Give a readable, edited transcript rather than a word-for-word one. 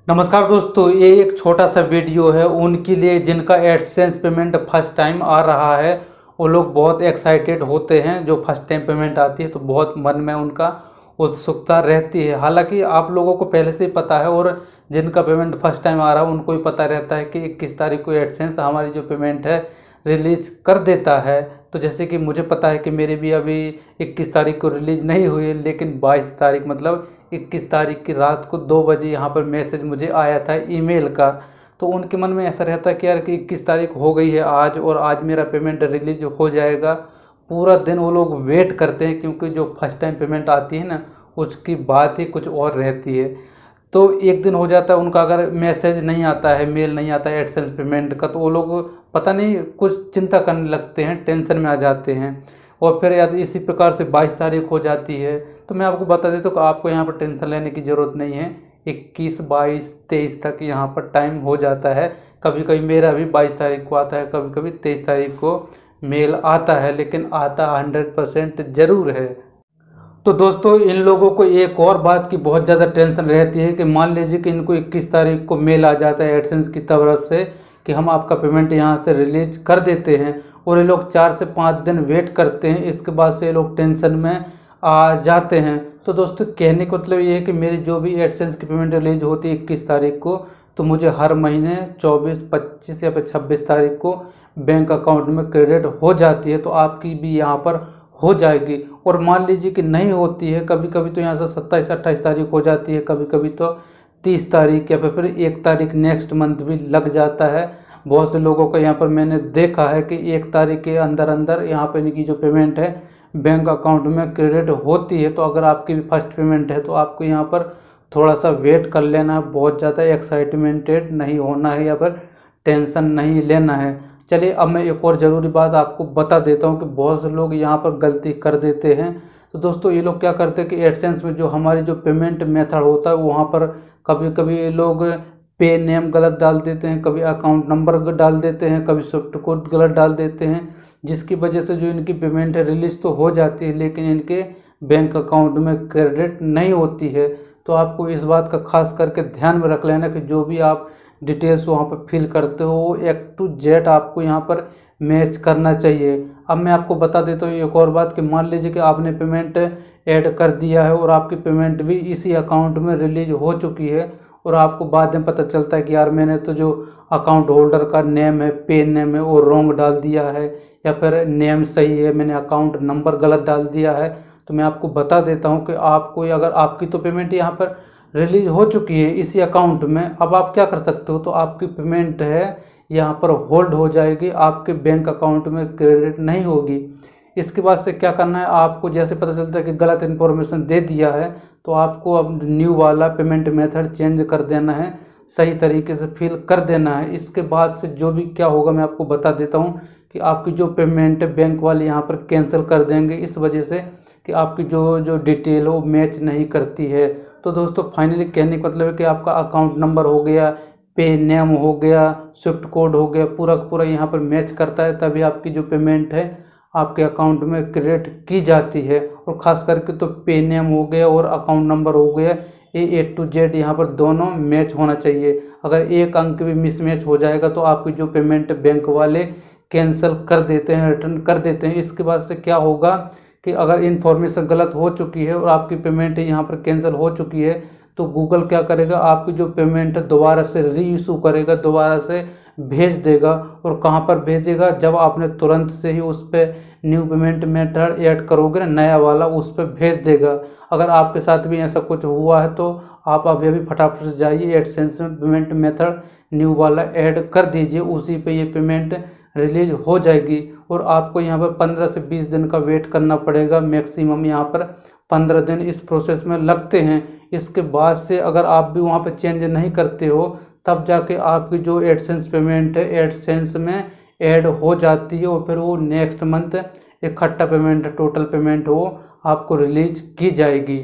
नमस्कार दोस्तों, ये एक छोटा सा वीडियो है उनके लिए जिनका एडसेंस पेमेंट फर्स्ट टाइम आ रहा है। वो लोग बहुत एक्साइटेड होते हैं। जो फर्स्ट टाइम पेमेंट आती है तो बहुत मन में उनका उत्सुकता रहती है। हालांकि आप लोगों को पहले से ही पता है और जिनका पेमेंट फर्स्ट टाइम आ रहा है उनको ही पता रहता है कि 21 तारीख को एडसेंस हमारी जो पेमेंट है रिलीज कर देता है। तो जैसे कि मुझे पता है कि मेरी भी अभी 21 तारीख को रिलीज नहीं हुई है, लेकिन 22 तारीख मतलब 21 तारीख की रात को 2 बजे यहाँ पर मैसेज मुझे आया था ईमेल का। तो उनके मन में ऐसा रहता है कि यार कि 21 तारीख हो गई है आज और आज मेरा पेमेंट रिलीज हो जाएगा। पूरा दिन वो लोग वेट करते हैं, क्योंकि जो फर्स्ट टाइम पेमेंट आती है ना उसकी बात ही कुछ और रहती है। तो एक दिन हो जाता है उनका, अगर मैसेज नहीं आता है, मेल नहीं आता है एडसेंस पेमेंट का, तो वो लोग पता नहीं कुछ चिंता करने लगते हैं, टेंशन में आ जाते हैं। और फिर याद इसी प्रकार से 22 तारीख हो जाती है। तो मैं आपको बता देता हूँ कि आपको यहाँ पर टेंशन लेने की ज़रूरत नहीं है। 21, 22, 23 तक यहाँ पर टाइम हो जाता है। कभी कभी मेरा भी 22 तारीख को आता है, कभी कभी 23 तारीख को मेल आता है, लेकिन आता 100% ज़रूर है। तो दोस्तों, इन लोगों को एक और बात की बहुत ज़्यादा टेंशन रहती है कि मान लीजिए कि इनको 21 तारीख को मेल आ जाता है एडसेंस की तरफ से कि हम आपका पेमेंट यहाँ से रिलीज कर देते हैं, और ये लोग 4 से 5 दिन वेट करते हैं। इसके बाद से ये लोग टेंशन में आ जाते हैं। तो दोस्तों, कहने का मतलब ये है कि मेरी जो भी एडसेंस की पेमेंट रिलीज होती है 21 तारीख को, तो मुझे हर महीने 24, 25 या फिर 26 तारीख को बैंक अकाउंट में क्रेडिट हो जाती है। तो आपकी भी यहाँ पर हो जाएगी। और मान लीजिए कि नहीं होती है, कभी कभी तो यहाँ से 27, 28 तारीख हो जाती है, कभी कभी तो 30 तारीख या फिर 1 तारीख नेक्स्ट मंथ भी लग जाता है। बहुत से लोगों का यहाँ पर मैंने देखा है कि 1 तारीख के अंदर अंदर यहाँ पर इनकी जो पेमेंट है बैंक अकाउंट में क्रेडिट होती है। तो अगर आपकी भी फर्स्ट पेमेंट है तो आपको यहाँ पर थोड़ा सा वेट कर लेना है, बहुत ज़्यादा एक्साइटमेंटेड नहीं होना है या फिर टेंशन नहीं लेना है। चलिए, अब मैं एक और ज़रूरी बात आपको बता देता हूँ कि बहुत से लोग यहाँ पर गलती कर देते हैं। तो दोस्तों, ये लोग क्या करते हैं कि एडसेंस में जो हमारी जो पेमेंट मेथड होता है वहाँ पर कभी कभी ये लोग पे नेम गलत डाल देते हैं, कभी अकाउंट नंबर डाल देते हैं, कभी स्विफ्ट कोड गलत डाल देते हैं, जिसकी वजह से जो इनकी पेमेंट है रिलीज तो हो जाती है, लेकिन इनके बैंक अकाउंट में क्रेडिट नहीं होती है। तो आपको इस बात का खास करके ध्यान में रख लेना कि जो भी आप डिटेल्स वहाँ पर फिल करते हो वो A to Z आपको यहाँ पर मैच करना चाहिए। अब मैं आपको बता देता हूँ एक और बात कि मान लीजिए कि आपने पेमेंट ऐड कर दिया है और आपकी पेमेंट भी इसी अकाउंट में रिलीज हो चुकी है, और आपको बाद में पता चलता है कि यार मैंने तो जो अकाउंट होल्डर का नेम है, पे नेम है, वो रॉन्ग डाल दिया है, या फिर नेम सही है, मैंने अकाउंट नंबर गलत डाल दिया है। तो मैं आपको बता देता हूँ कि आपको अगर आपकी तो पेमेंट यहाँ पर रिलीज हो चुकी है इसी अकाउंट में, अब आप क्या कर सकते हो, तो आपकी पेमेंट है यहाँ पर होल्ड हो जाएगी, आपके बैंक अकाउंट में क्रेडिट नहीं होगी। इसके बाद से क्या करना है, आपको जैसे पता चलता है कि गलत इन्फॉर्मेशन दे दिया है तो आपको अब न्यू वाला पेमेंट मेथड चेंज कर देना है, सही तरीके से फिल कर देना है। इसके बाद से जो भी क्या होगा मैं आपको बता देता हूँ कि आपकी जो पेमेंट बैंक वाले यहाँ पर कैंसिल कर देंगे, इस वजह से कि आपकी जो जो डिटेल वो मैच नहीं करती है। तो दोस्तों, फाइनली कहने का मतलब है कि आपका अकाउंट नंबर हो गया, पे नेम हो गया, स्विफ्ट कोड हो गया, पूरा पूरा यहाँ पर मैच करता है, तभी आपकी जो पेमेंट है आपके अकाउंट में क्रेडिट की जाती है। और ख़ास करके तो पे नेम हो गया और अकाउंट नंबर हो गया, ये A to Z यहाँ पर दोनों मैच होना चाहिए। अगर एक अंक भी मिसमैच हो जाएगा तो आपकी जो पेमेंट बैंक वाले कैंसिल कर देते हैं, रिटर्न कर देते हैं। इसके बाद से क्या होगा कि अगर इन्फॉर्मेशन गलत हो चुकी है और आपकी पेमेंट यहाँ पर कैंसिल हो चुकी है, तो गूगल क्या करेगा, आपकी जो पेमेंट है दोबारा से री इशू करेगा, दोबारा से भेज देगा। और कहाँ पर भेजेगा, जब आपने तुरंत से ही उस पर न्यू पेमेंट मेथड ऐड करोगे ना, नया वाला, उस पर भेज देगा। अगर आपके साथ भी ऐसा कुछ हुआ है तो आप अभी अभी फटाफट से जाइए एडसेंस में पेमेंट मेथड न्यू वाला ऐड कर दीजिए, उसी पे ये पेमेंट रिलीज हो जाएगी। और आपको यहाँ पर 15 से 20 दिन का वेट करना पड़ेगा, मैक्सिमम यहाँ पर 15 दिन इस प्रोसेस में लगते हैं। इसके बाद से अगर आप भी वहाँ पर चेंज नहीं करते हो तब जाके आपकी जो एडसेंस पेमेंट है एडसेंस में ऐड हो जाती है, और फिर वो नेक्स्ट मंथ इकट्ठा पेमेंट, टोटल पेमेंट वो आपको रिलीज की जाएगी।